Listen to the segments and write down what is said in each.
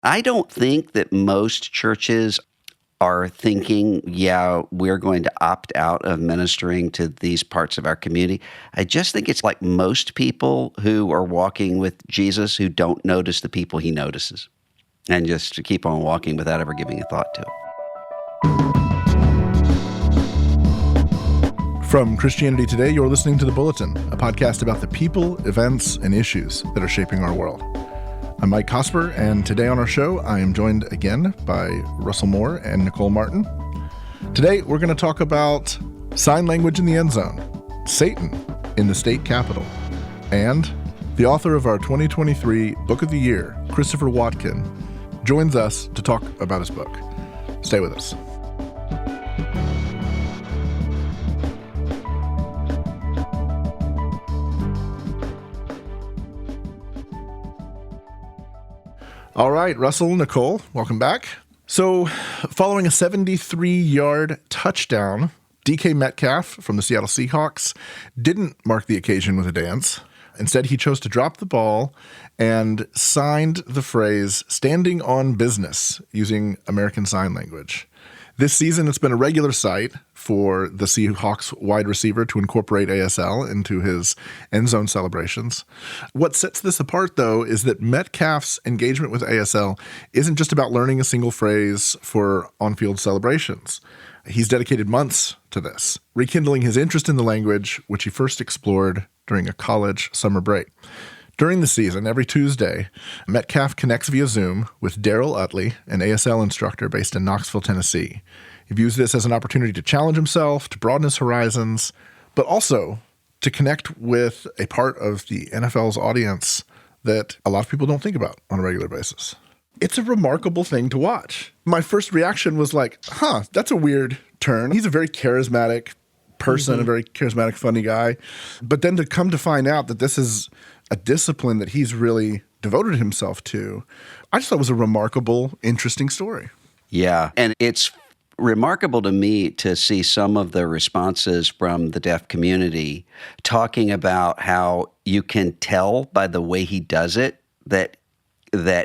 I don't think that most churches are thinking, yeah, we're going to opt out of ministering to these parts of our community. I just think it's like most people who are walking with Jesus who don't notice the people he notices and just to keep on walking without ever giving a thought to it. From Christianity Today, you're listening to The Bulletin, a podcast about the people, events, and issues that are shaping our world. I'm Mike Cosper, and today on our show, I am joined again by Russell Moore and Nicole Martin. Today, we're going to talk about sign language in the end zone, Satan in the state capitol, and the author of our 2023 Book of the Year, Chris Watkin, joins us to talk about his book. Stay with us. All right, Russell, Nicole, welcome back. So, following a 73-yard touchdown, DK Metcalf from the Seattle Seahawks didn't mark the occasion with a dance. Instead, he chose to drop the ball and signed the phrase, "standing on business," using American Sign Language. This season, it's been a regular sight for the Seahawks wide receiver to incorporate ASL into his end zone celebrations. What sets this apart, though, is that Metcalf's engagement with ASL isn't just about learning a single phrase for on-field celebrations. He's dedicated months to this, rekindling his interest in the language, which he first explored during a college summer break. During the season, every Tuesday, Metcalf connects via Zoom with Daryl Utley, an ASL instructor based in Knoxville, Tennessee. He views this as an opportunity to challenge himself, to broaden his horizons, but also to connect with a part of the NFL's audience that a lot of people don't think about on a regular basis. It's a remarkable thing to watch. My first reaction was like, that's a weird turn. He's a very charismatic person, a very charismatic, funny guy. But then to come to find out that this is a discipline that he's really devoted himself to, I just thought it was a remarkable, interesting story. Yeah, and it's remarkable to me to see some of the responses from the deaf community talking about how you can tell by the way he does it that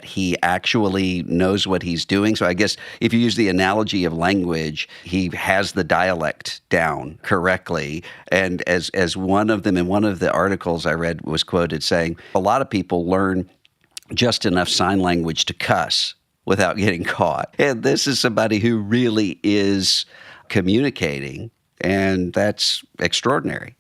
he actually knows what he's doing. So I guess if you use the analogy of language, he has the dialect down correctly. And as one of them in one of the articles I read was quoted saying, a lot of people learn just enough sign language to cuss without getting caught. And this is somebody who really is communicating, and that's extraordinary.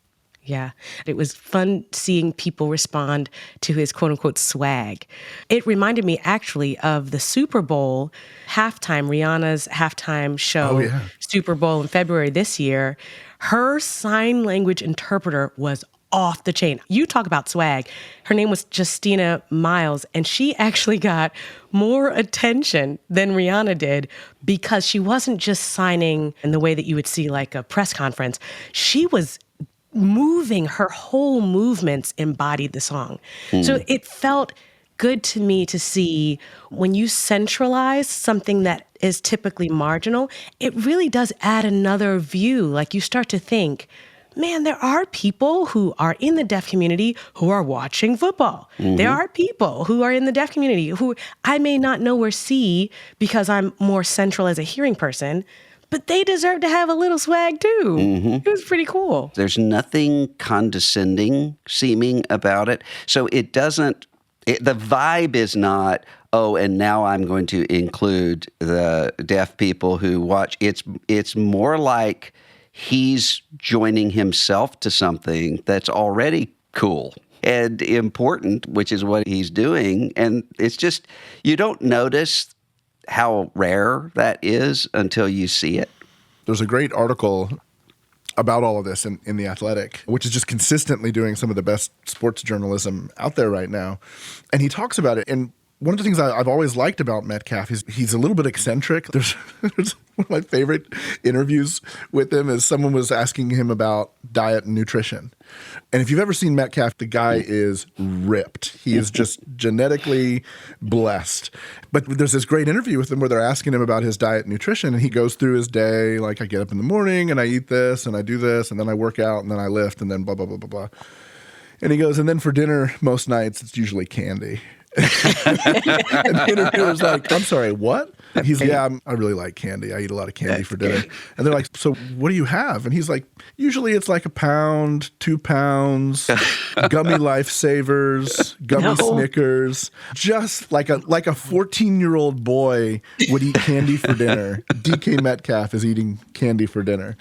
Yeah. It was fun seeing people respond to his quote-unquote swag. It reminded me actually of the Super Bowl halftime, Rihanna's halftime show, Super Bowl in February this year. Her sign language interpreter was off the chain. You talk about swag. Her name was Justina Miles, and she actually got more attention than Rihanna did because she wasn't just signing in the way that you would see like a press conference. She was moving, her whole movements embodied the song. So it felt good to me to see when you centralize something that is typically marginal, it really does add another view. Like you start to think, man, there are people who are in the deaf community who are watching football. There are people who are in the deaf community who I may not know or see because I'm more central as a hearing person, but they deserve to have a little swag too. It was pretty cool. There's nothing condescending seeming about it. So the vibe is not, oh, and now I'm going to include the deaf people who watch. It's more like he's joining himself to something that's already cool and important, which is what he's doing. And it's just, you don't notice how rare that is until you see it. There's a great article about all of this in The Athletic, which is just consistently doing some of the best sports journalism out there right now. And he talks about it. And one of the things I've always liked about Metcalf is he's a little bit eccentric. There's one of my favorite interviews with him is someone was asking him about diet and nutrition. And if you've ever seen Metcalf, the guy is ripped. He is just genetically blessed. But there's this great interview with him where they're asking him about his diet and nutrition, and he goes through his day, like, I get up in the morning, and I eat this, and I do this, and then I work out, and then I lift, and then blah, blah, blah, blah, blah. And he goes, and then for dinner, most nights, it's usually candy. And the interviewer's like, I'm sorry, what? He's like, yeah, I really like candy. I eat a lot of candy for dinner. And they're like, so what do you have? And he's like, usually it's like 1 pound, 2 pounds, gummy lifesavers, gummy Snickers. Just like a 14-year-old boy would eat candy for dinner. DK Metcalf is eating candy for dinner.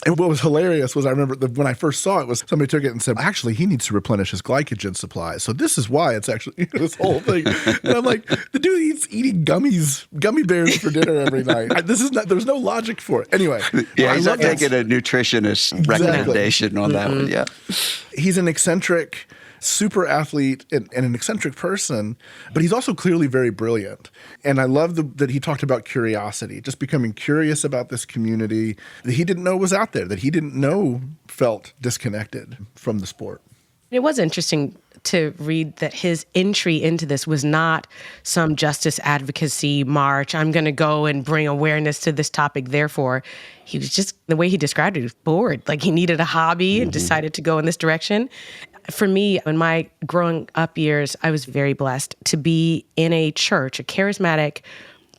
And what was hilarious was I remember when I first saw it was somebody took it and said, actually, he needs to replenish his glycogen supply. So this is why it's actually this whole thing. And I'm like, the dude eating gummy bears for dinner every night. There's no logic for it. Anyway. Yeah, he's not taking a nutritionist recommendation on that one. Yeah. He's an eccentric super athlete and an eccentric person, but he's also clearly very brilliant. And I love that he talked about curiosity, just becoming curious about this community that he didn't know was out there, that he didn't know felt disconnected from the sport. It was interesting to read that his entry into this was not some justice advocacy march. I'm going to go and bring awareness to this topic. Therefore, he was just, the way he described it, he was bored. Like he needed a hobby and decided to go in this direction. For me, in my growing up years, I was very blessed to be in a church, a charismatic,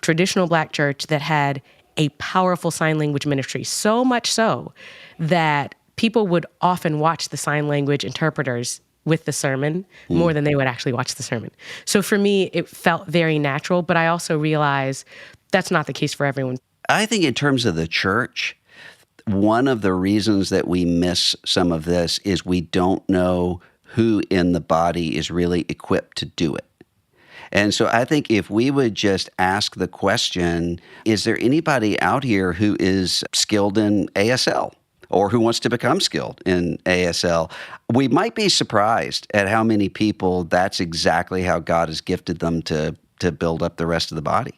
traditional Black church that had a powerful sign language ministry, so much so that people would often watch the sign language interpreters with the sermon more than they would actually watch the sermon. So for me, it felt very natural, but I also realize that's not the case for everyone. I think in terms of the church, one of the reasons that we miss some of this is we don't know who in the body is really equipped to do it. And so I think if we would just ask the question, is there anybody out here who is skilled in ASL or who wants to become skilled in ASL? We might be surprised at how many people that's exactly how God has gifted them to build up the rest of the body.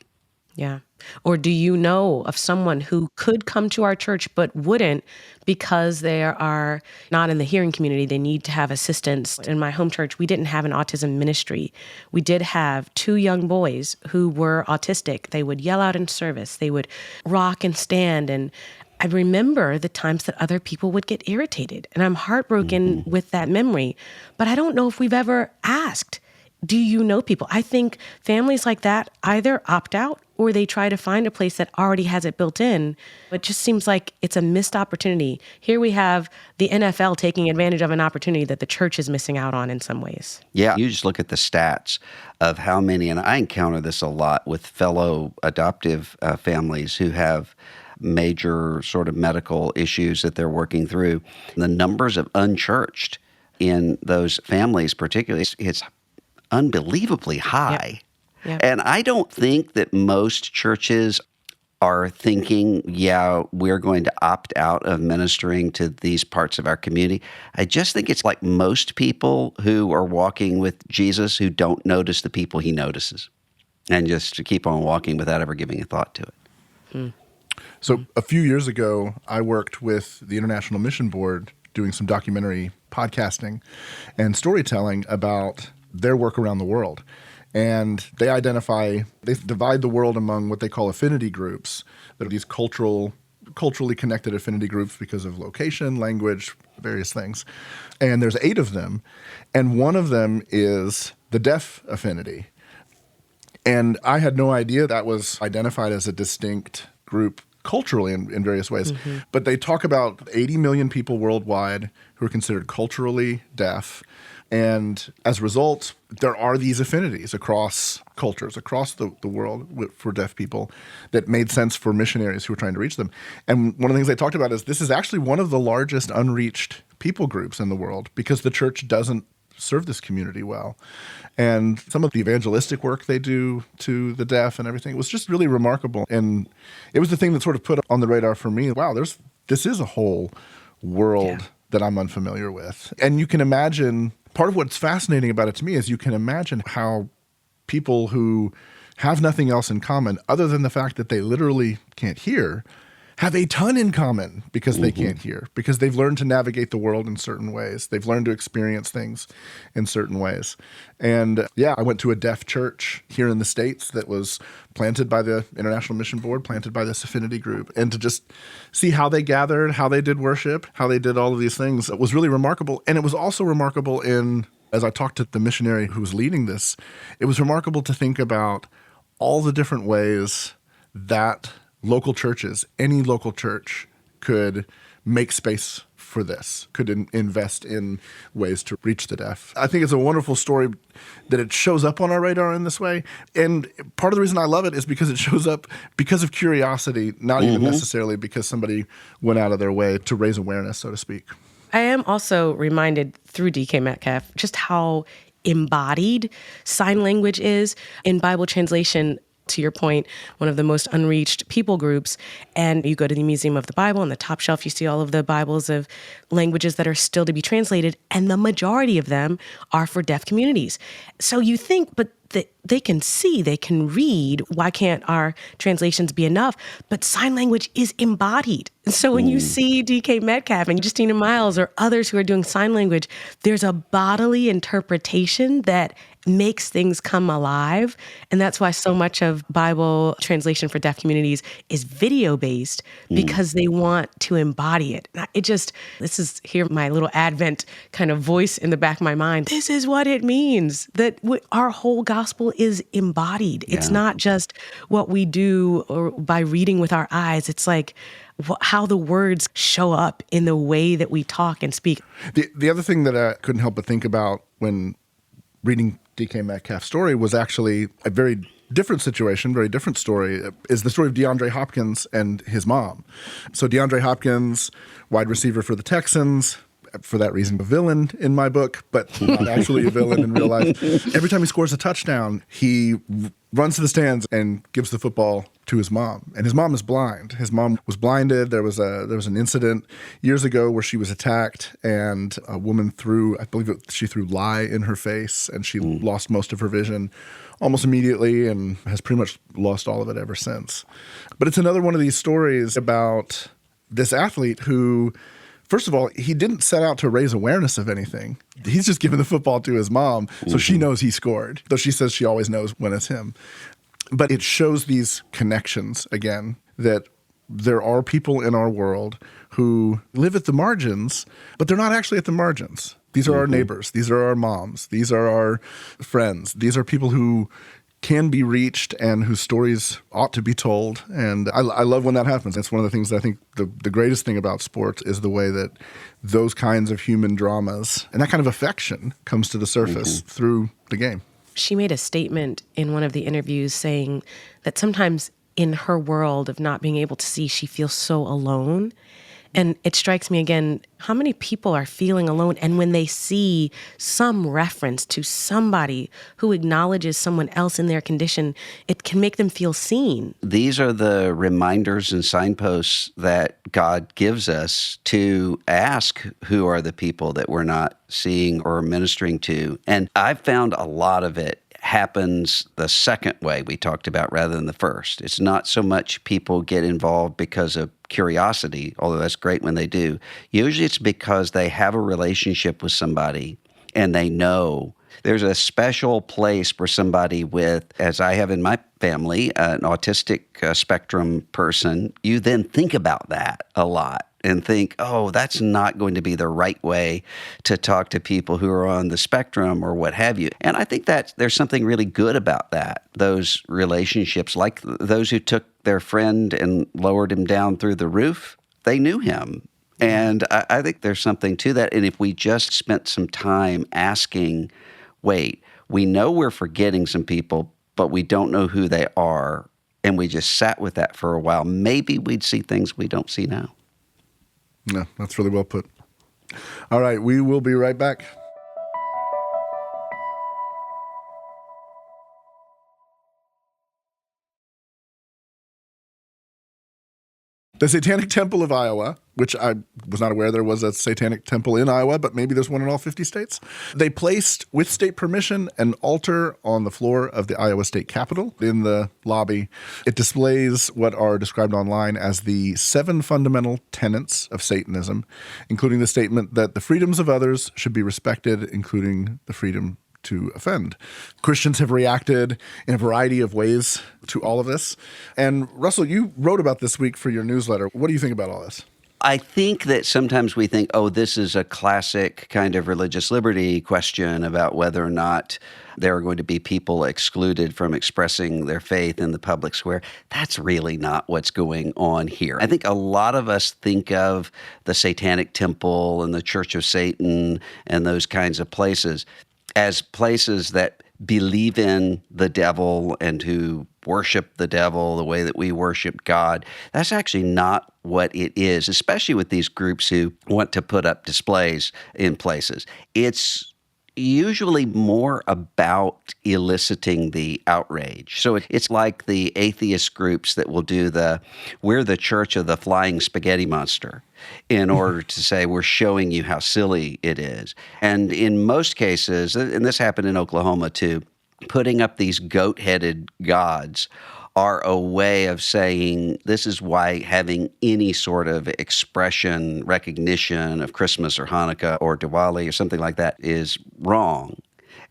Yeah. Or do you know of someone who could come to our church but wouldn't because they are not in the hearing community? They need to have assistance. In my home church, we didn't have an autism ministry. We did have 2 young boys who were autistic. They would yell out in service. They would rock and stand. And I remember the times that other people would get irritated. And I'm heartbroken with that memory. But I don't know if we've ever asked, do you know people? I think families like that either opt out or they try to find a place that already has it built in. It just seems like it's a missed opportunity. Here we have the NFL taking advantage of an opportunity that the church is missing out on in some ways. Yeah, you just look at the stats of how many, and I encounter this a lot with fellow adoptive families who have major sort of medical issues that they're working through. The numbers of unchurched in those families particularly, it's unbelievably high. Yep. And I don't think that most churches are thinking, yeah, we're going to opt out of ministering to these parts of our community. I just think it's like most people who are walking with Jesus who don't notice the people he notices and just to keep on walking without ever giving a thought to it. So a few years ago, I worked with the International Mission Board doing some documentary podcasting and storytelling about their work around the world. And they divide the world among what they call affinity groups, that are these culturally connected affinity groups because of location, language, various things. And there's 8 of them. And one of them is the deaf affinity. And I had no idea that was identified as a distinct group culturally in various ways. But they talk about 80 million people worldwide who are considered culturally deaf. And as a result, there are these affinities across cultures, across the world for deaf people that made sense for missionaries who were trying to reach them. And one of the things they talked about is this is actually one of the largest unreached people groups in the world because the church doesn't serve this community well. And some of the evangelistic work they do to the deaf and everything was just really remarkable. And it was the thing that sort of put on the radar for me, wow, this is a whole world that I'm unfamiliar with. And you can imagine, part of what's fascinating about it to me is you can imagine how people who have nothing else in common other than the fact that they literally can't hear have a ton in common because they can't hear, because they've learned to navigate the world in certain ways. They've learned to experience things in certain ways. And I went to a deaf church here in the States that was planted by the International Mission Board, planted by this affinity group. And to just see how they gathered, how they did worship, how they did all of these things, it was really remarkable. And it was also remarkable in As I talked to the missionary who was leading this, it was remarkable to think about all the different ways that local churches, any local church, could make space for this, could invest in ways to reach the deaf. I think it's a wonderful story that it shows up on our radar in this way. And part of the reason I love it is because it shows up because of curiosity, not even necessarily because somebody went out of their way to raise awareness, so to speak. I am also reminded through DK Metcalf just how embodied sign language is in Bible translation. To your point, one of the most unreached people groups. And you go to the Museum of the Bible, on the top shelf, you see all of the Bibles of languages that are still to be translated, and the majority of them are for deaf communities. So you think, but they can see, they can read. Why can't our translations be enough? But sign language is embodied. And so when you see DK Metcalf and Justina Miles or others who are doing sign language, there's a bodily interpretation that makes things come alive. And that's why so much of Bible translation for deaf communities is video-based, because they want to embody it. This is here my little Advent kind of voice in the back of my mind. This is what it means, that our whole gospel is embodied. Yeah. It's not just what we do or by reading with our eyes. It's like how the words show up in the way that we talk and speak. The other thing that I couldn't help but think about when reading DK Metcalf's story was actually a very different situation, very different story, is the story of DeAndre Hopkins and his mom. So DeAndre Hopkins, wide receiver for the Texans, for that reason, a villain in my book, but not actually a villain in real life. Every time he scores a touchdown, he runs to the stands and gives the football to his mom. And his mom is blind. His mom was blinded. There was an incident years ago where she was attacked, and a woman she threw lye in her face, and she lost most of her vision almost immediately and has pretty much lost all of it ever since. But it's another one of these stories about this athlete who, first of all, he didn't set out to raise awareness of anything. He's just given the football to his mom, so she knows he scored, though she says she always knows when it's him. But it shows these connections, again, that there are people in our world who live at the margins, but they're not actually at the margins. These are our neighbors. These are our moms. These are our friends. These are people who can be reached and whose stories ought to be told. And I love when that happens. It's one of the things that I think the greatest thing about sports is the way that those kinds of human dramas and that kind of affection comes to the surface through the game. She made a statement in one of the interviews saying that sometimes in her world of not being able to see, she feels so alone. And it strikes me again, how many people are feeling alone? And when they see some reference to somebody who acknowledges someone else in their condition, it can make them feel seen. These are the reminders and signposts that God gives us to ask who are the people that we're not seeing or ministering to. And I've found a lot of it happens the second way we talked about rather than the first. It's not so much people get involved because of curiosity, although that's great when they do. Usually it's because they have a relationship with somebody and they know there's a special place for somebody with, as I have in my family, an autistic spectrum person. You then think about that a lot and think, oh, that's not going to be the right way to talk to people who are on the spectrum or what have you. And I think that there's something really good about that, those relationships, like those who took their friend and lowered him down through the roof. They knew him. And I think there's something to that. And if we just spent some time asking, wait, we know we're forgetting some people, but we don't know who they are, and we just sat with that for a while, maybe we'd see things we don't see now. No, that's really well put. All right, we will be right back. The Satanic Temple of Iowa, which I was not aware there was a Satanic Temple in Iowa, but maybe there's one in all 50 states. They placed, with state permission, an altar on the floor of the Iowa State Capitol in the lobby. It displays what are described online as the 7 fundamental tenets of Satanism, including the statement that the freedoms of others should be respected, including the freedom to offend. Christians have reacted in a variety of ways to all of this. And Russell, you wrote about this week for your newsletter. What do you think about all this? I think that sometimes we think, oh, this is a classic kind of religious liberty question about whether or not there are going to be people excluded from expressing their faith in the public square. That's really not what's going on here. I think a lot of us think of the Satanic Temple and the Church of Satan and those kinds of places as places that believe in the devil and who worship the devil the way that we worship God. That's actually not what it is, especially with these groups who want to put up displays in places. It's usually more about eliciting the outrage. So it's like the atheist groups that will do we're the church of the flying spaghetti monster in order to say we're showing you how silly it is. And in most cases, and this happened in Oklahoma too, putting up these goat-headed gods are a way of saying this is why having any sort of expression, recognition of Christmas or Hanukkah or Diwali or something like that is wrong.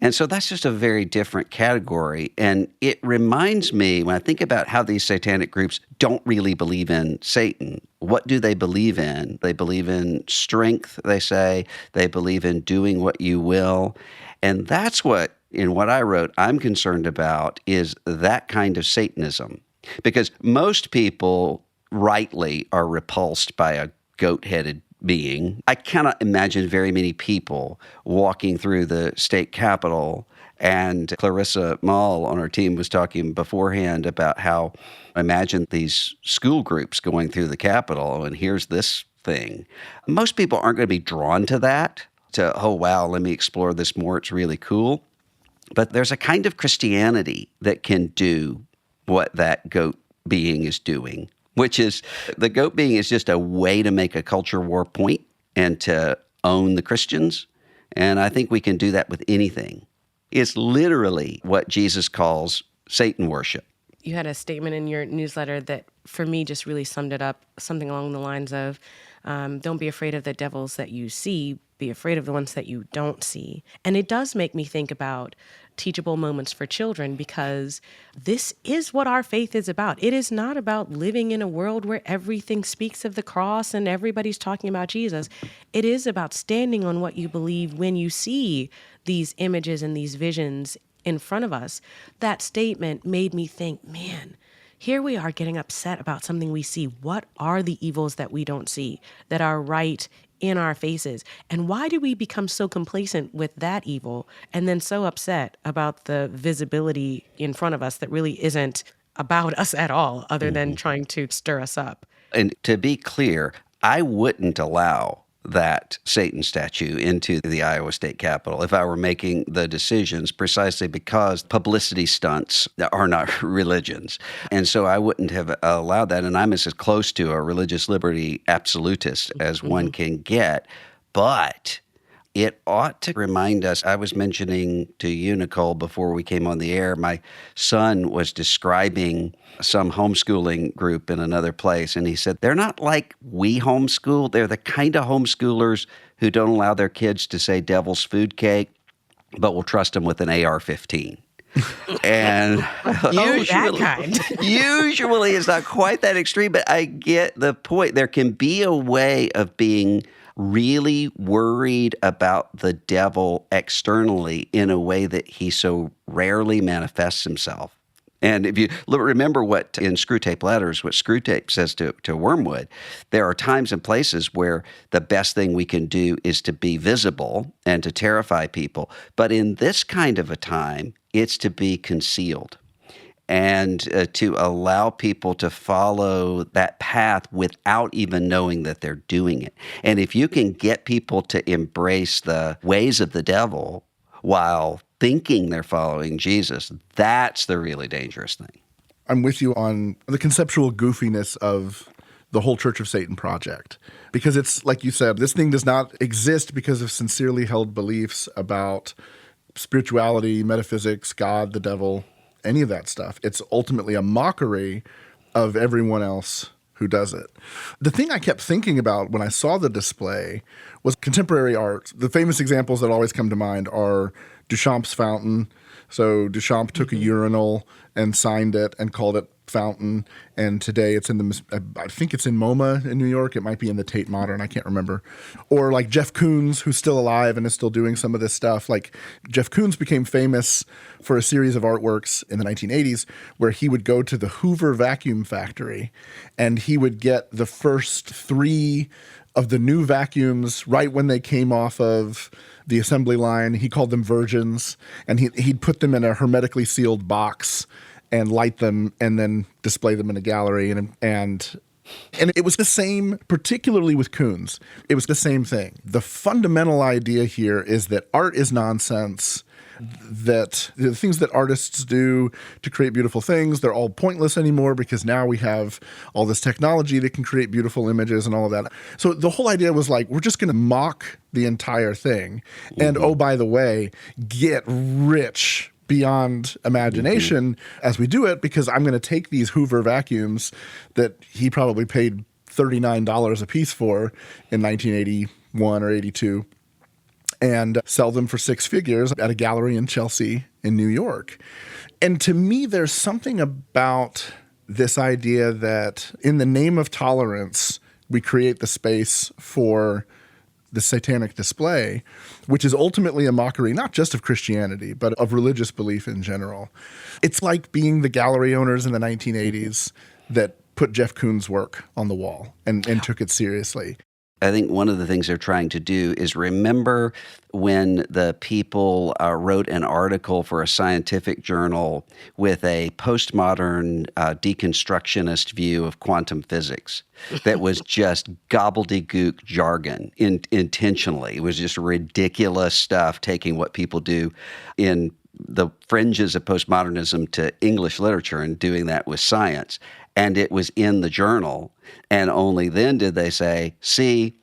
And so that's just a very different category. And it reminds me, when I think about how these satanic groups don't really believe in Satan, what do they believe in? They believe in strength, they say. They believe in doing what you will. And that's what, in what I wrote, I'm concerned about is that kind of Satanism. Because most people rightly are repulsed by a goat-headed being. I cannot imagine very many people walking through the state capitol, and Clarissa Mall on our team was talking beforehand about how, imagine these school groups going through the capitol, and here's this thing. Most people aren't going to be drawn to that, to, oh, wow, let me explore this more, it's really cool. But there's a kind of Christianity that can do what that goat being is doing, which is the goat being is just a way to make a culture war point and to own the Christians. And I think we can do that with anything. It's literally what Jesus calls Satan worship. You had a statement in your newsletter that, for me, just really summed it up, something along the lines of, don't be afraid of the devils that you see, be afraid of the ones that you don't see. And it does make me think about teachable moments for children, because this is what our faith is about. It is not about living in a world where everything speaks of the cross and everybody's talking about Jesus. It is about standing on what you believe when you see these images and these visions in front of us. That statement made me think, man, here we are getting upset about something we see. What are the evils that we don't see, that are right in our faces? And why do we become so complacent with that evil and then so upset about the visibility in front of us that really isn't about us at all, other than trying to stir us up? And to be clear, I wouldn't allow that Satan statue into the Iowa State Capitol if I were making the decisions, precisely because publicity stunts are not religions. And so I wouldn't have allowed that. And I'm as close to a religious liberty absolutist as one can get. But it ought to remind us, I was mentioning to you, Nicole, before we came on the air, my son was describing some homeschooling group in another place, and he said, they're not like we homeschool. They're the kind of homeschoolers who don't allow their kids to say devil's food cake, but will trust them with an AR-15. And usually, that kind. Usually it's not quite that extreme, but I get the point. There can be a way of being really worried about the devil externally in a way that he so rarely manifests himself. And if you remember what in Screwtape Letters, what Screwtape says to Wormwood, there are times and places where the best thing we can do is to be visible and to terrify people. But in this kind of a time, it's to be concealed and to allow people to follow that path without even knowing that they're doing it. And if you can get people to embrace the ways of the devil while thinking they're following Jesus, that's the really dangerous thing. I'm with you on the conceptual goofiness of the whole Church of Satan project. Because it's, like you said, this thing does not exist because of sincerely held beliefs about spirituality, metaphysics, God, the devil, any of that stuff. It's ultimately a mockery of everyone else who does it. The thing I kept thinking about when I saw the display was contemporary art. The famous examples that always come to mind are Duchamp's fountain. So Duchamp took a urinal and signed it and called it fountain, and today it's in I think it's in MoMA in New York. It might be in the Tate Modern. I can't remember. Or like Jeff Koons, who's still alive and is still doing some of this stuff. Like Jeff Koons became famous for a series of artworks in the 1980s where he would go to the Hoover vacuum factory and he would get the first 3 of the new vacuums right when they came off of the assembly line. He called them virgins, and he'd put them in a hermetically sealed box and light them and then display them in a gallery. And it was the same, particularly with Koons. It was the same thing. The fundamental idea here is that art is nonsense, that the things that artists do to create beautiful things, they're all pointless anymore because now we have all this technology that can create beautiful images and all of that. So the whole idea was like, we're just going to mock the entire thing. Mm-hmm. And oh, by the way, get rich beyond imagination as we do it, because I'm going to take these Hoover vacuums that he probably paid $39 a piece for in 1981 or 82 and sell them for 6 figures at a gallery in Chelsea in New York. And to me, there's something about this idea that in the name of tolerance, we create the space for the satanic display, which is ultimately a mockery, not just of Christianity, but of religious belief in general. It's like being the gallery owners in the 1980s that put Jeff Koons' work on the wall and took it seriously. I think one of the things they're trying to do is remember when the people wrote an article for a scientific journal with a postmodern deconstructionist view of quantum physics that was just gobbledygook jargon intentionally. It was just ridiculous stuff, taking what people do in the fringes of postmodernism to English literature and doing that with science. And it was in the journal. And only then did they say, see,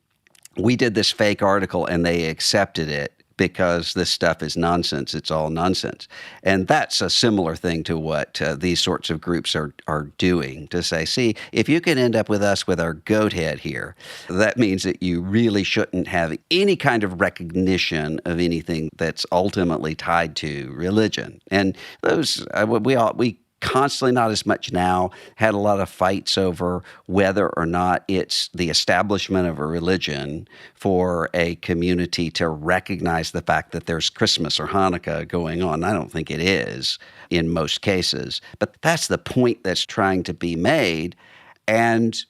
we did this fake article and they accepted it because this stuff is nonsense. It's all nonsense. And that's a similar thing to what these sorts of groups are doing, to say, see, if you can end up with us with our goat head here, that means that you really shouldn't have any kind of recognition of anything that's ultimately tied to religion. And those, we constantly, not as much now, had a lot of fights over whether or not it's the establishment of a religion for a community to recognize the fact that there's Christmas or Hanukkah going on. I don't think it is in most cases. But that's the point that's trying to be made. And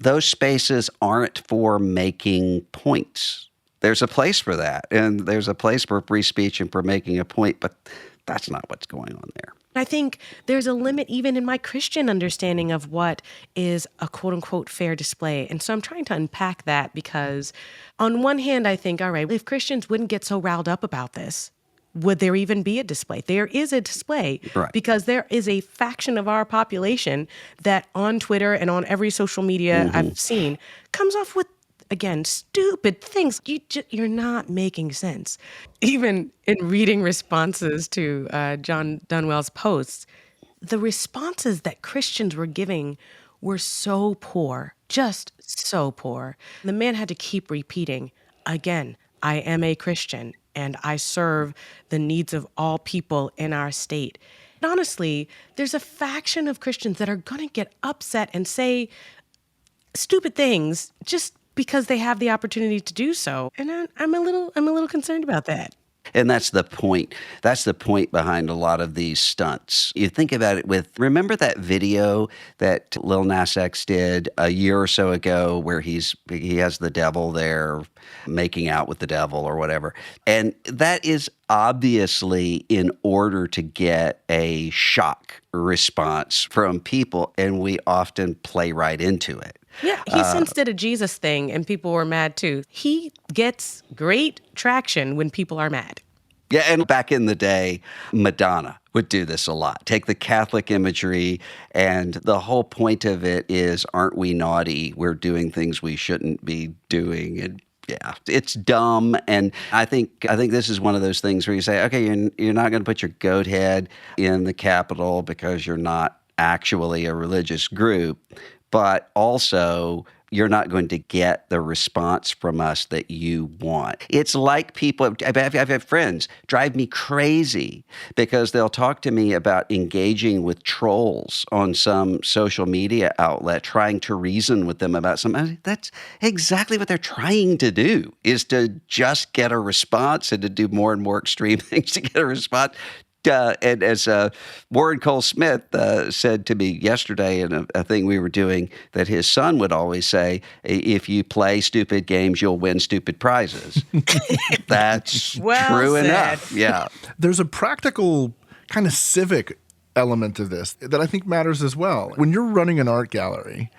those spaces aren't for making points. There's a place for that. And there's a place for free speech and for making a point. But that's not what's going on there. I think there's a limit even in my Christian understanding of what is a quote unquote fair display. And so I'm trying to unpack that because on one hand, I think, all right, if Christians wouldn't get so riled up about this, would there even be a display? There is a display, right? Because there is a faction of our population that on Twitter and on every social media I've seen comes off with, again, stupid things. You're not making sense. Even in reading responses to John Dunwell's posts, the responses that Christians were giving were so poor, just so poor. The man had to keep repeating, again, I am a Christian and I serve the needs of all people in our state. And honestly, there's a faction of Christians that are going to get upset and say stupid things just because they have the opportunity to do so. And I'm a little concerned about that. And that's the point. That's the point behind a lot of these stunts. You think about it remember that video that Lil Nas X did a year or so ago where he has the devil there making out with the devil or whatever. And that is obviously in order to get a shock response from people, and we often play right into it. Yeah, he since did a Jesus thing, and people were mad too. He gets great traction when people are mad. Yeah, and back in the day, Madonna would do this a lot. Take the Catholic imagery, and the whole point of it is, aren't we naughty? We're doing things we shouldn't be doing, and yeah, it's dumb. And I think this is one of those things where you say, okay, you're not going to put your goat head in the Capitol because you're not actually a religious group. But also, you're not going to get the response from us that you want. It's like people, I've had friends drive me crazy because they'll talk to me about engaging with trolls on some social media outlet, trying to reason with them about something. That's exactly what they're trying to do, is to just get a response and to do more and more extreme things to get a response. And as Warren Cole Smith said to me yesterday in a thing we were doing, that his son would always say, if you play stupid games, you'll win stupid prizes. That's true enough. Yeah. There's a practical kind of civic element to this that I think matters as well. When you're running an art gallery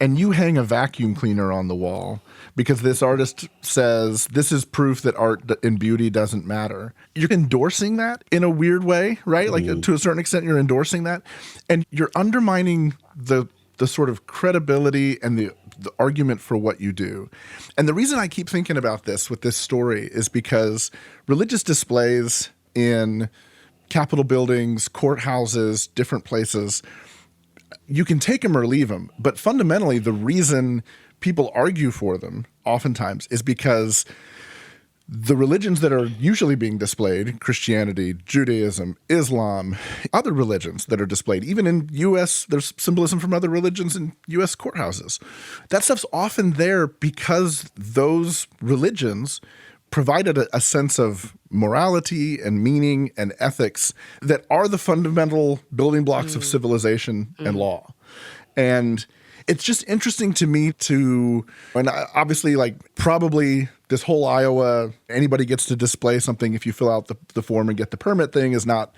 and you hang a vacuum cleaner on the wall because this artist says this is proof that art and beauty doesn't matter, you're endorsing that in a weird way, right? Like to a certain extent, you're endorsing that, and you're undermining the sort of credibility and the argument for what you do. And the reason I keep thinking about this with this story is because religious displays in Capitol buildings, courthouses, different places, you can take them or leave them. But fundamentally, the reason people argue for them oftentimes is because the religions that are usually being displayed, Christianity, Judaism, Islam, other religions that are displayed, even in U.S., there's symbolism from other religions in U.S. courthouses. That stuff's often there because those religions provided a sense of morality and meaning and ethics that are the fundamental building blocks of civilization and law. And it's just interesting to me and obviously, like, probably this whole Iowa, anybody gets to display something if you fill out the form and get the permit thing is not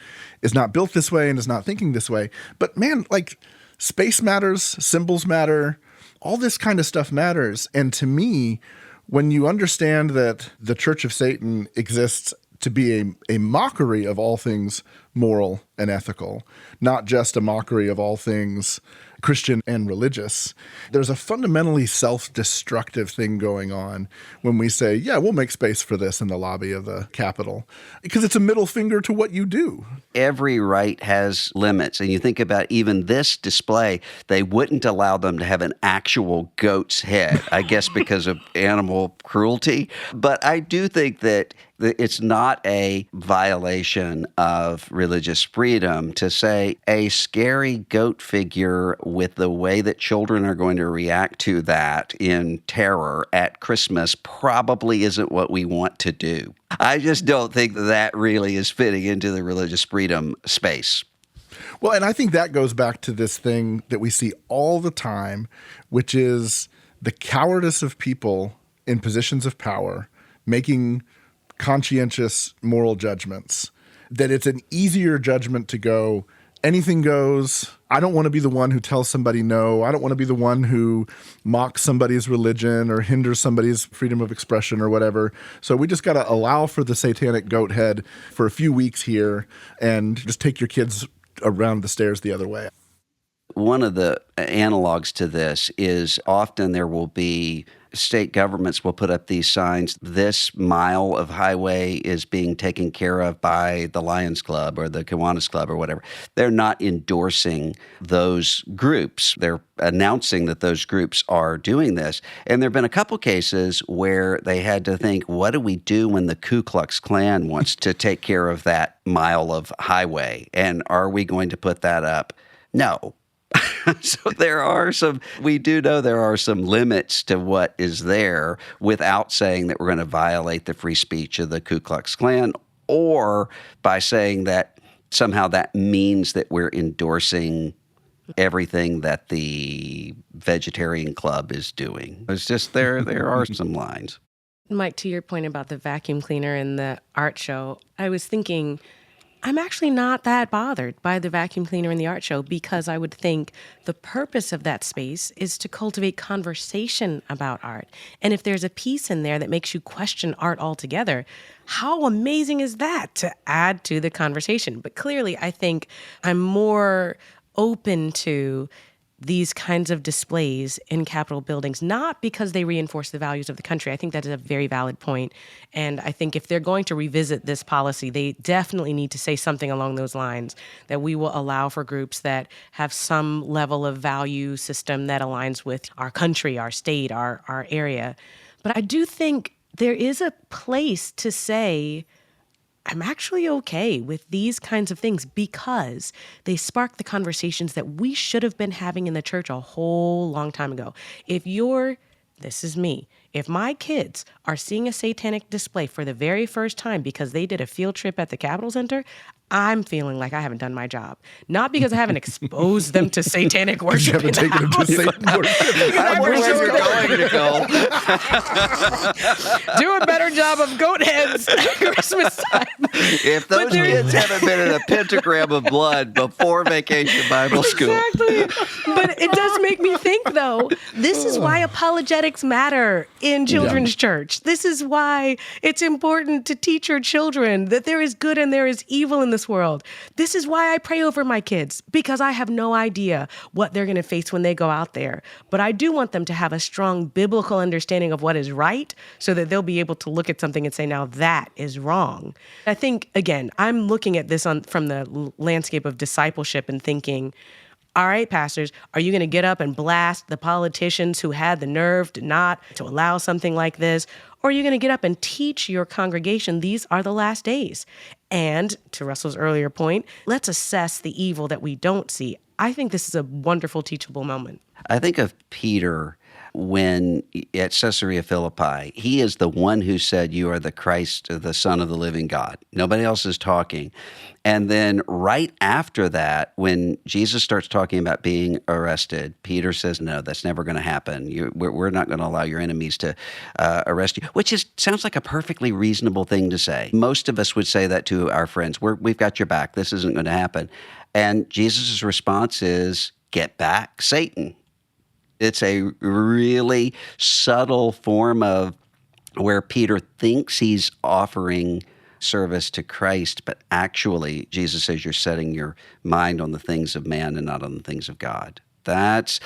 built this way and is not thinking this way. But man, like, space matters, symbols matter, all this kind of stuff matters. And to me, when you understand that the Church of Satan exists to be a mockery of all things moral and ethical, not just a mockery of all things Christian and religious, there's a fundamentally self-destructive thing going on when we say, yeah, we'll make space for this in the lobby of the Capitol, because it's a middle finger to what you do. Every right has limits. And you think about even this display, they wouldn't allow them to have an actual goat's head, I guess because of animal cruelty. But I do think that it's not a violation of religious freedom to say a scary goat figure with the way that children are going to react to that in terror at Christmas probably isn't what we want to do. I just don't think that really is fitting into the religious freedom space. Well, and I think that goes back to this thing that we see all the time, which is the cowardice of people in positions of power making conscientious moral judgments, that it's an easier judgment to go, anything goes. I don't want to be the one who tells somebody no. I don't want to be the one who mocks somebody's religion or hinders somebody's freedom of expression or whatever. So we just got to allow for the satanic goat head for a few weeks here and just take your kids around the stairs the other way. One of the analogs to this is often there will be state governments will put up these signs, this mile of highway is being taken care of by the Lions Club or the Kiwanis Club or whatever. They're not endorsing those groups. They're announcing that those groups are doing this. And there have been a couple cases where they had to think, what do we do when the Ku Klux Klan wants to take care of that mile of highway? And are we going to put that up? No. So we do know there are some limits to what is there without saying that we're going to violate the free speech of the Ku Klux Klan or by saying that somehow that means that we're endorsing everything that the vegetarian club is doing. It's just there are some lines. Mike, to your point about the vacuum cleaner and the art show, I was thinking I'm actually not that bothered by the vacuum cleaner in the art show because I would think the purpose of that space is to cultivate conversation about art. And if there's a piece in there that makes you question art altogether, how amazing is that to add to the conversation? But clearly, I think I'm more open to these kinds of displays in Capitol buildings, not because they reinforce the values of the country. I think that is a very valid point. And I think if they're going to revisit this policy, they definitely need to say something along those lines, that we will allow for groups that have some level of value system that aligns with our country, our state, our area. But I do think there is a place to say, I'm actually okay with these kinds of things because they spark the conversations that we should have been having in the church a whole long time ago. This is me. If my kids are seeing a satanic display for the very first time because they did a field trip at the Capitol Center, I'm feeling like I haven't done my job. Not because I haven't exposed them to satanic worship. You haven't taken them to Satan worship. I wonder where you're going, Nicole. Do a better job of goat heads at Christmas time. If those kids haven't been in a pentagram of blood before Vacation Bible School. Exactly. But it does make me think, though, this is why apologetics matter in children's church. This is why it's important to teach your children that there is good and there is evil in this world. This is why I pray over my kids, because I have no idea what they're going to face when they go out there. But I do want them to have a strong biblical understanding of what is right so that they'll be able to look at something and say, now that is wrong. I think, again, I'm looking at this from the landscape of discipleship and thinking, all right, pastors, are you going to get up and blast the politicians who had the nerve to allow something like this? Or are you going to get up and teach your congregation these are the last days? And to Russell's earlier point, let's assess the evil that we don't see. I think this is a wonderful teachable moment. I think of Peter when at Caesarea Philippi, he is the one who said, you are the Christ, the Son of the living God. Nobody else is talking. And then right after that, when Jesus starts talking about being arrested, Peter says, no, that's never going to happen. We're not going to allow your enemies to arrest you, which sounds like a perfectly reasonable thing to say. Most of us would say that to our friends. We've got your back. This isn't going to happen. And Jesus' response is, get back, Satan. It's a really subtle form of where Peter thinks he's offering service to Christ, but actually Jesus says you're setting your mind on the things of man and not on the things of God. That's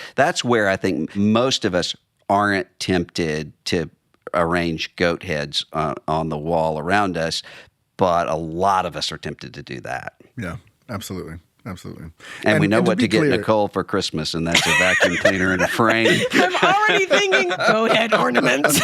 where I think most of us aren't tempted to arrange goat heads on the wall around us, but a lot of us are tempted to do that. Yeah, absolutely. Absolutely. And we know what to get clear, Nicole for Christmas, and that's a vacuum cleaner and a frame. I'm already thinking goat head ornaments.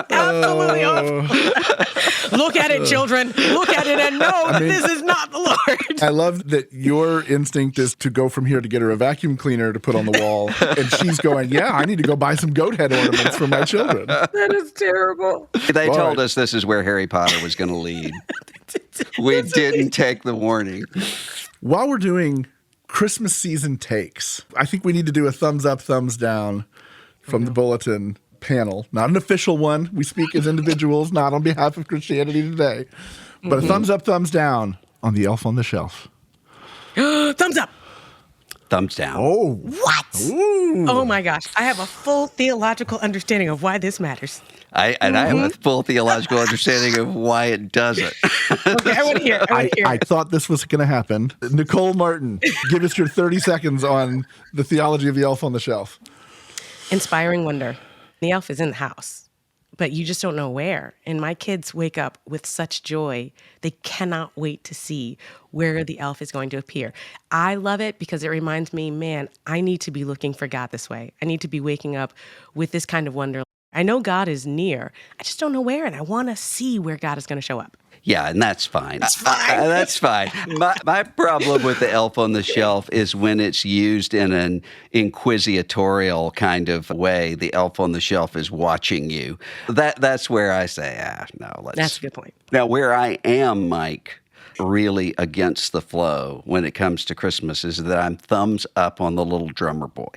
Absolutely off. Look at it, children. Look at it and know that this is not the Lord. I love that your instinct is to go from here to get her a vacuum cleaner to put on the wall. And she's going, yeah, I need to go buy some goat head ornaments for my children. That is terrible. They told us this is where Harry Potter was going to lead. We didn't take the warning. While we're doing Christmas season takes, I think we need to do a thumbs up, thumbs down from the Bulletin panel. Not an official one. We speak as individuals, not on behalf of Christianity Today. But a thumbs up, thumbs down on the Elf on the Shelf. Thumbs up. Thumbs down. Oh. What? Ooh. Oh my gosh. I have a full theological understanding of why this matters. I have a full theological understanding of why it doesn't. Okay, I want to hear. I thought this was going to happen. Nicole Martin, give us your 30 seconds on the theology of the Elf on the Shelf. Inspiring wonder. The elf is in the house, but you just don't know where. And my kids wake up with such joy. They cannot wait to see where the elf is going to appear. I love it because it reminds me, man, I need to be looking for God this way. I need to be waking up with this kind of wonder. I know God is near. I just don't know where, and I want to see where God is going to show up. Yeah, and that's fine. That's fine. My problem with the Elf on the Shelf is when it's used in an inquisitorial kind of way. The Elf on the Shelf is watching you. That's where I say, no. That's a good point. Now, where I am, Mike, really against the flow when it comes to Christmas is that I'm thumbs up on the little drummer boy.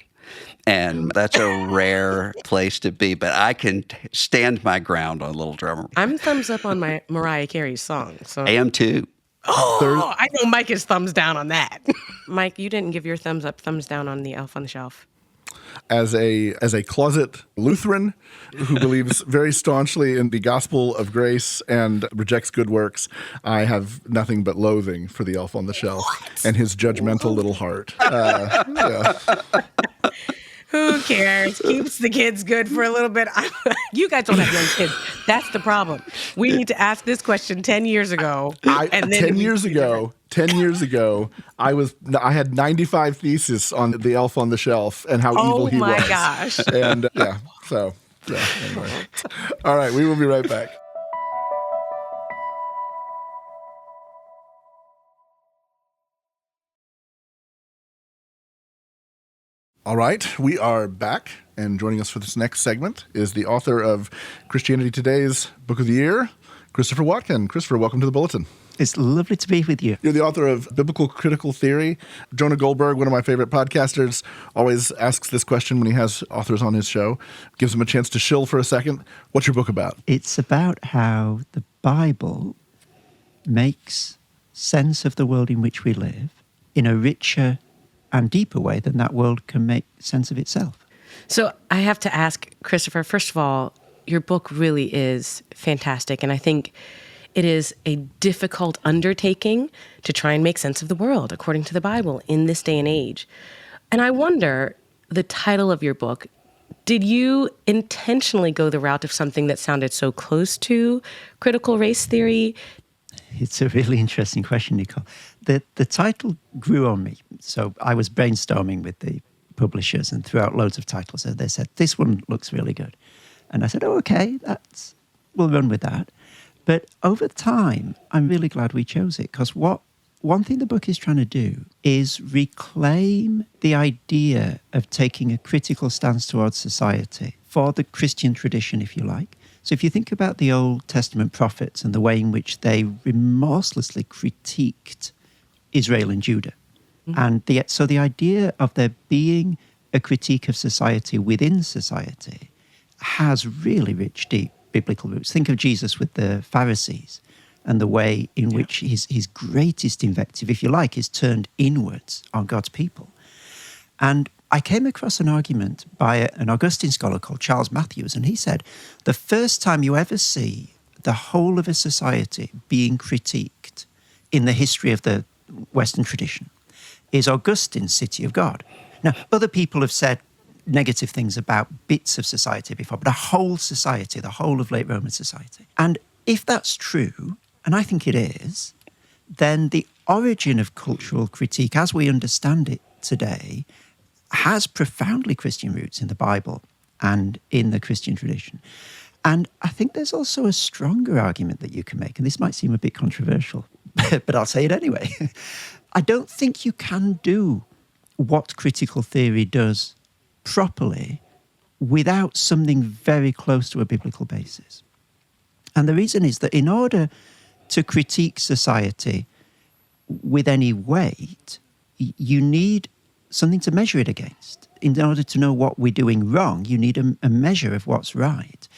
And that's a rare place to be, but I can stand my ground on Little Drummer. I'm thumbs up on my Mariah Carey song. So. I am too. Oh, I know Mike is thumbs down on that. Mike, you didn't give your thumbs up, thumbs down on the Elf on the Shelf. as a closet Lutheran who believes very staunchly in the gospel of grace and rejects good works, I have nothing but loathing for the Elf on the Shelf and his judgmental little heart. Yeah. Who cares? Keeps the kids good for a little bit. You guys don't have young kids. That's the problem. We need to ask this question 10 years ago. 10 years ago, I had 95 theses on the Elf on the Shelf and how evil he was. Oh my gosh. And anyway. All right, we will be right back. All right, we are back, and joining us for this next segment is the author of Christianity Today's Book of the Year, Christopher Watkin. Christopher, welcome to the Bulletin. It's lovely to be with you. You're the author of Biblical Critical Theory. Jonah Goldberg, one of my favorite podcasters, always asks this question when he has authors on his show. Gives them a chance to shill for a second. What's your book about? It's about how the Bible makes sense of the world in which we live in a richer and deeper way than that world can make sense of itself. So I have to ask, Christopher, first of all, your book really is fantastic. And I think it is a difficult undertaking to try and make sense of the world according to the Bible in this day and age. And I wonder, the title of your book, did you intentionally go the route of something that sounded so close to critical race theory? It's a really interesting question, Nicole. The title grew on me. So I was brainstorming with the publishers and threw out loads of titles. So they said, this one looks really good. And I said, oh, okay, we'll run with that. But over time, I'm really glad we chose it, because one thing the book is trying to do is reclaim the idea of taking a critical stance towards society for the Christian tradition, if you like. So if you think about the Old Testament prophets and the way in which they remorselessly critiqued Israel and Judah, and so the idea of there being a critique of society within society has really rich, deep biblical roots. Think of Jesus with the Pharisees and the way in which his greatest invective, if you like, is turned inwards on God's people. And I came across an argument by an Augustine scholar called Charles Matthews, and he said, the first time you ever see the whole of a society being critiqued in the history of the Western tradition is Augustine's City of God. Now, other people have said negative things about bits of society before, but a whole society, the whole of late Roman society. And if that's true, and I think it is, then the origin of cultural critique as we understand it today has profoundly Christian roots in the Bible and in the Christian tradition. And I think there's also a stronger argument that you can make, and this might seem a bit controversial, but I'll say it anyway. I don't think you can do what critical theory does properly without something very close to a biblical basis. And the reason is that in order to critique society with any weight, you need something to measure it against. In order to know what we're doing wrong, you need a measure of what's right.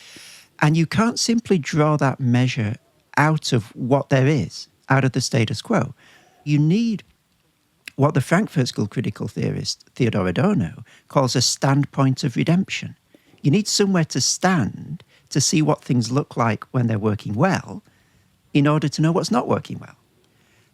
And you can't simply draw that measure out of what there is, out of the status quo. You need what the Frankfurt School critical theorist Theodor Adorno calls a standpoint of redemption. You need somewhere to stand to see what things look like when they're working well in order to know what's not working well.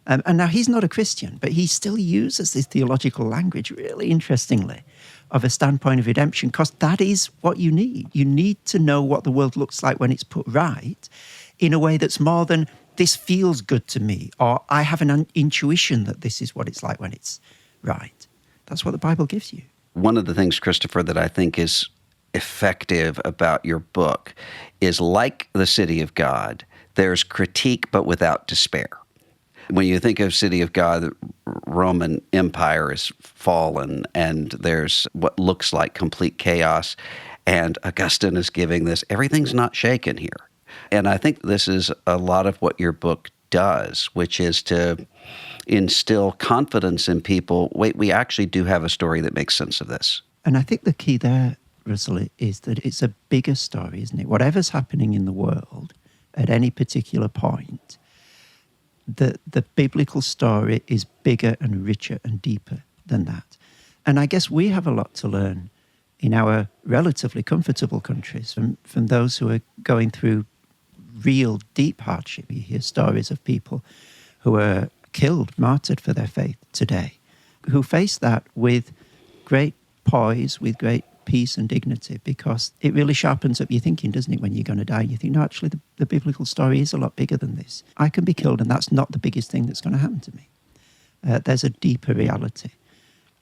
And now he's not a Christian, but he still uses this theological language really interestingly of a standpoint of redemption, because that is what you need. You need to know what the world looks like when it's put right in a way that's more than this feels good to me, or I have an intuition that this is what it's like when it's right. That's what the Bible gives you. One of the things, Christopher, that I think is effective about your book is, like the City of God, there's critique but without despair. When you think of City of God, the Roman Empire is fallen, and there's what looks like complete chaos, and Augustine is giving this, everything's not shaken here. And I think this is a lot of what your book does, which is to instill confidence in people. Wait, we actually do have a story that makes sense of this. And I think the key there, Russell, is that it's a bigger story, isn't it? Whatever's happening in the world at any particular point, the biblical story is bigger and richer and deeper than that. And I guess we have a lot to learn in our relatively comfortable countries from those who are going through real deep hardship. You hear stories of people who are killed, martyred for their faith today, who face that with great poise, with great peace and dignity, because it really sharpens up your thinking, doesn't it, when you're going to die? You think, no, actually, the biblical story is a lot bigger than this. I can be killed, and that's not the biggest thing that's going to happen to me. There's a deeper reality.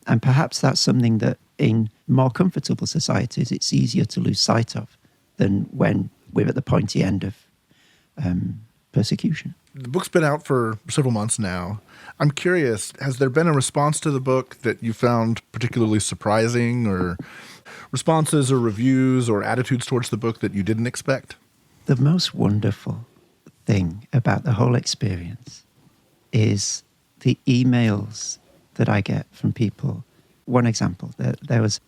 And perhaps that's something that in more comfortable societies, it's easier to lose sight of than when we're at the pointy end of persecution. The book's been out for several months now. I'm curious, has there been a response to the book that you found particularly surprising, or responses or reviews or attitudes towards the book that you didn't expect? The most wonderful thing about the whole experience is the emails that I get from people. One example, there was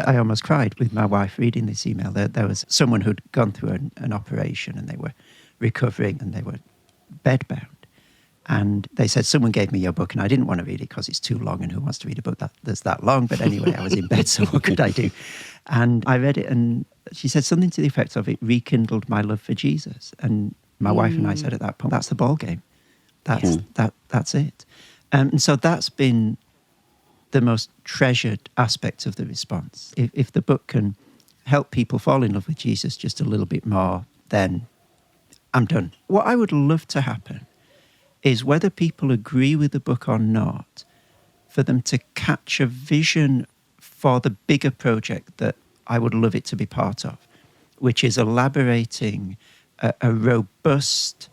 I almost cried with my wife reading this email. There was someone who'd gone through an operation, and they were recovering, and they were bedbound. And they said, someone gave me your book, and I didn't want to read it because it's too long, and who wants to read a book that's that long? But anyway, I was in bed, so what could I do? And I read it, and she said something to the effect of, it rekindled my love for Jesus. And my wife and I said at that point, that's the ball game. That's it. And so that's been the most treasured aspect of the response. If the book can help people fall in love with Jesus just a little bit more, then I'm done. What I would love to happen is, whether people agree with the book or not, for them to catch a vision for the bigger project that I would love it to be part of, which is elaborating a robust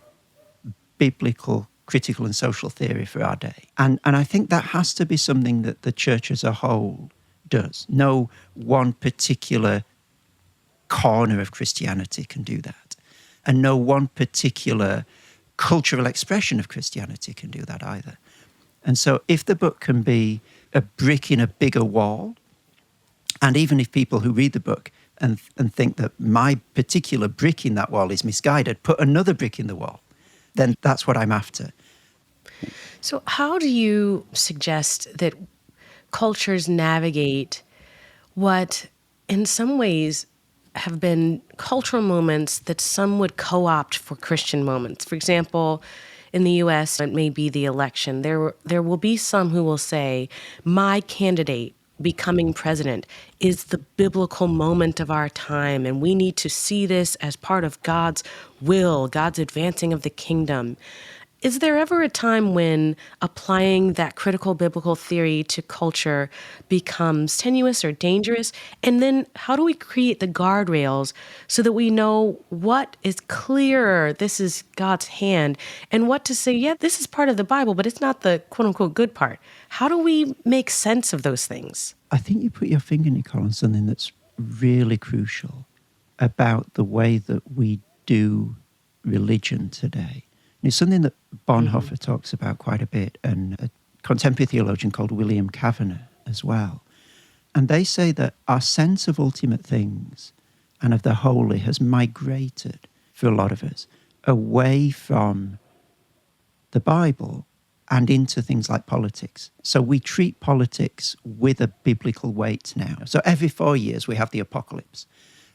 biblical critical and social theory for our day. And I think that has to be something that the church as a whole does. No one particular corner of Christianity can do that. And no one particular cultural expression of Christianity can do that either. And so if the book can be a brick in a bigger wall, and even if people who read the book and think that my particular brick in that wall is misguided, put another brick in the wall, then that's what I'm after. So how do you suggest that cultures navigate what in some ways have been cultural moments that some would co-opt for Christian moments? For example, in the U.S., it may be the election. There will be some who will say, my candidate becoming president is the biblical moment of our time, and we need to see this as part of God's will, God's advancing of the kingdom. Is there ever a time when applying that critical biblical theory to culture becomes tenuous or dangerous? And then how do we create the guardrails so that we know what is clearer, this is God's hand, and what to say, yeah, this is part of the Bible, but it's not the quote unquote good part? How do we make sense of those things? I think you put your finger, Nicole, on something that's really crucial about the way that we do religion today. It's something that Bonhoeffer talks about quite a bit, and a contemporary theologian called William Kavanagh as well. And they say that our sense of ultimate things and of the holy has migrated, for a lot of us, away from the Bible and into things like politics. So we treat politics with a biblical weight now. So every 4 years we have the apocalypse,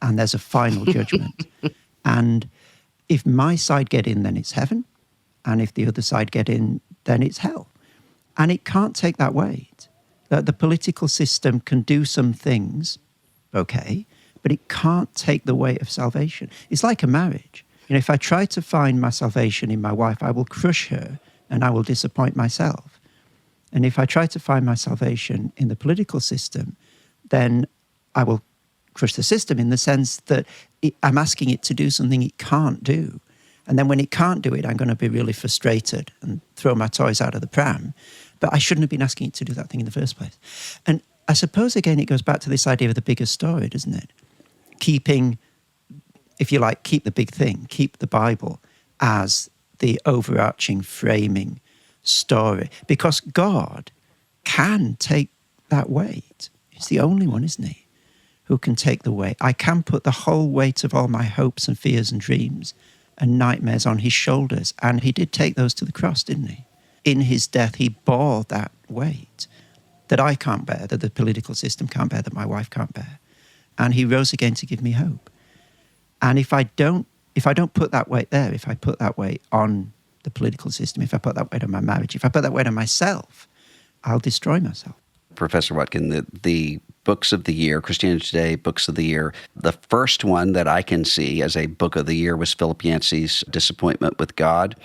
and there's a final judgment. And if my side get in, then it's heaven. And if the other side get in, then it's hell. And it can't take that weight. The political system can do some things, okay, but it can't take the weight of salvation. It's like a marriage. You know, if I try to find my salvation in my wife, I will crush her and I will disappoint myself. And if I try to find my salvation in the political system, then I will crush the system, in the sense that I'm asking it to do something it can't do. And then when it can't do it, I'm going to be really frustrated and throw my toys out of the pram. But I shouldn't have been asking it to do that thing in the first place. And I suppose, again, it goes back to this idea of the bigger story, doesn't it? Keeping, if you like, keep the big thing, keep the Bible as the overarching framing story. Because God can take that weight. He's the only one, isn't he, who can take the weight. I can put the whole weight of all my hopes and fears and dreams and nightmares on his shoulders. And he did take those to the cross, didn't he? In his death, he bore that weight. that I can't bear, that the political system can't bear, that my wife can't bear. And he rose again to give me hope. And if I don't put that weight there, if I put that weight on the political system, if I put that weight on my marriage, if I put that weight on myself, I'll destroy myself. Professor Watkin, the books of the year, Christianity Today books of the year, the first one that I can see as a book of the year was Philip Yancey's Disappointment with God.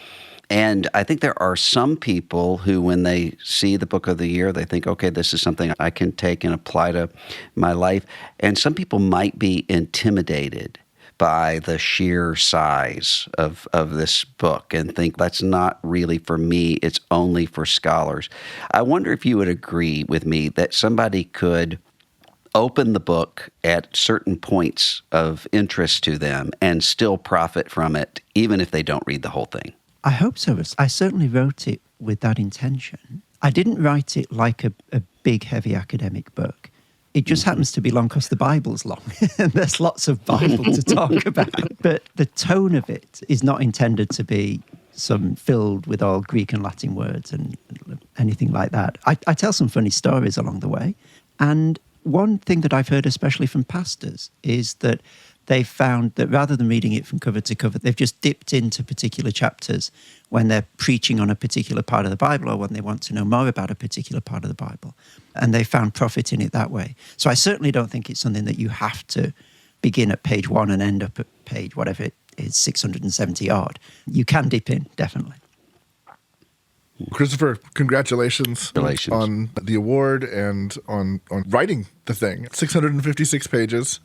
And I think there are some people who, when they see the book of the year, they think, okay, this is something I can take and apply to my life. And some people might be intimidated by the sheer size of this book and think that's not really for me, it's only for scholars. I wonder if you would agree with me that somebody could open the book at certain points of interest to them and still profit from it, even if they don't read the whole thing. I hope so. I certainly wrote it with that intention. I didn't write it like a big, heavy academic book. It just happens to be long because the Bible's long, and there's lots of Bible to talk about. But the tone of it is not intended to be some filled with all Greek and Latin words and anything like that. I tell some funny stories along the way. And one thing that I've heard, especially from pastors, is that they've found that rather than reading it from cover to cover, they've just dipped into particular chapters when they're preaching on a particular part of the Bible or when they want to know more about a particular part of the Bible. And they found profit in it that way. So I certainly don't think it's something that you have to begin at page 1 and end up at page, whatever it is, 670 odd. You can dip in, definitely. Christopher, congratulations on the award and on writing the thing. 656 pages.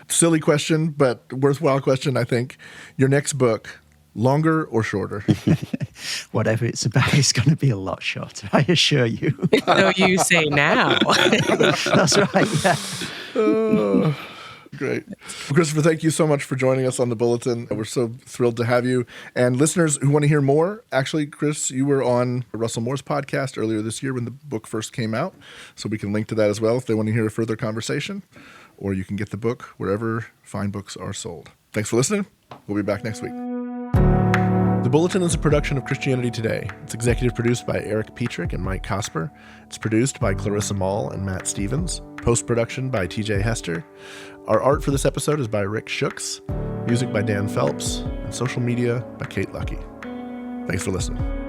Silly question, but worthwhile question, I think. Your next book, longer or shorter? Whatever it's about, it's going to be a lot shorter, I assure you. So you say now. That's right, yeah. Oh, great. Well, Christopher, thank you so much for joining us on The Bulletin. We're so thrilled to have you. And listeners who want to hear more, actually, Chris, you were on Russell Moore's podcast earlier this year when the book first came out. So we can link to that as well if they want to hear a further conversation. Or you can get the book wherever fine books are sold. Thanks for listening. We'll be back next week. The Bulletin is a production of Christianity Today. It's executive produced by Eric Petrick and Mike Cosper. It's produced by Clarissa Mall and Matt Stevens. Post-production by TJ Hester. Our art for this episode is by Rick Shooks. Music by Dan Phelps. And social media by Kate Lucky. Thanks for listening.